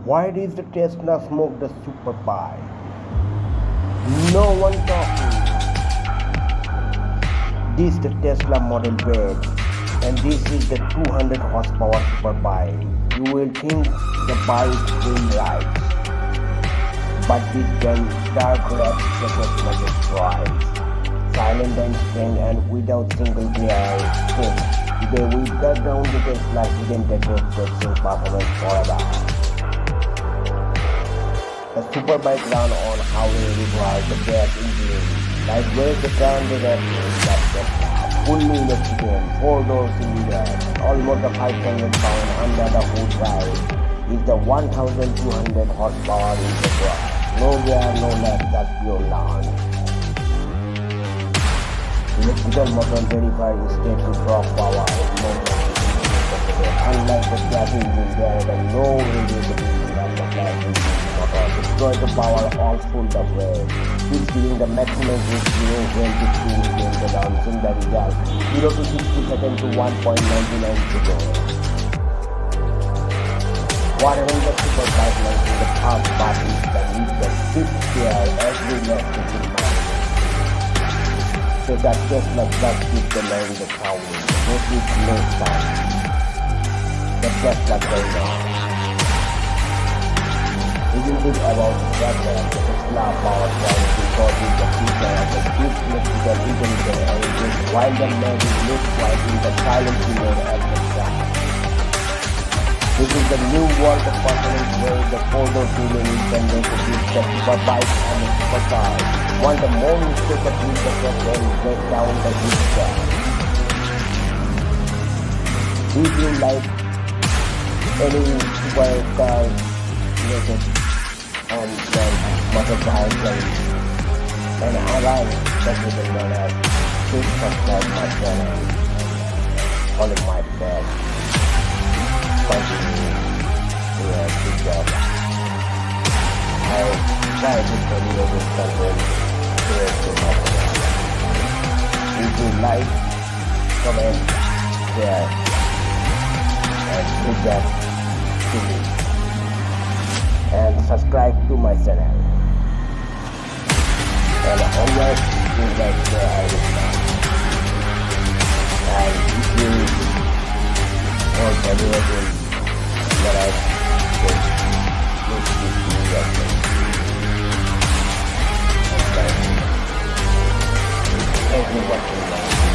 Why does the Tesla smoke the Superbike? No one talking. This is the Tesla Model Plaid, and this is the 200 horsepower Superbike. You will think the bike will ride, but this gun dark red the Tesla destroys. Silent and strong and without single gear spin. Today we cut down the Tesla hidden technical performance forever. The Superbike run on highway requires the gas engine, lightweight the grounded that Tesla, fully electrical, 4-door cylinder, almost a 500 pound under the hood drive, is the 1200 horsepower in the ground. No gear, no left, just pure launch. Electrical motor verified state to drop power in moment. Unlike the gas engine, there is no radiability of the gas engine motor. Destroy the power all full the way. This giving the maximum grip 0 when the speed gain the bouncing the result 0 to 60 seconds to 1.99 seconds. Whatever the Superbike like in the past parties that need the 6th gear every left 15 miles. So that Tesla just keeps the line the town. No need no stop. The Tesla going on. Isn't it about the Tesla and the Tesla power plant because it's the future of the deep electrical intelligence and it is while the man is look like in the silent period at the track. This is the new world of performance where the 4-door tuning is tending to beat the Superbike and the Supercar. While the more mistake of the Tesla and break down the heat gas. If you like any supercar related and then motorbike and I like technical knowledge, please subscribe my channel. All of my best. Continue to good job. I try to tell you this content to my channel. If you like, comment, share, and feedback to me. And subscribe to my channel. And always do that where I will come. And if you want anything that I say, please give me your name. And thank you for watching.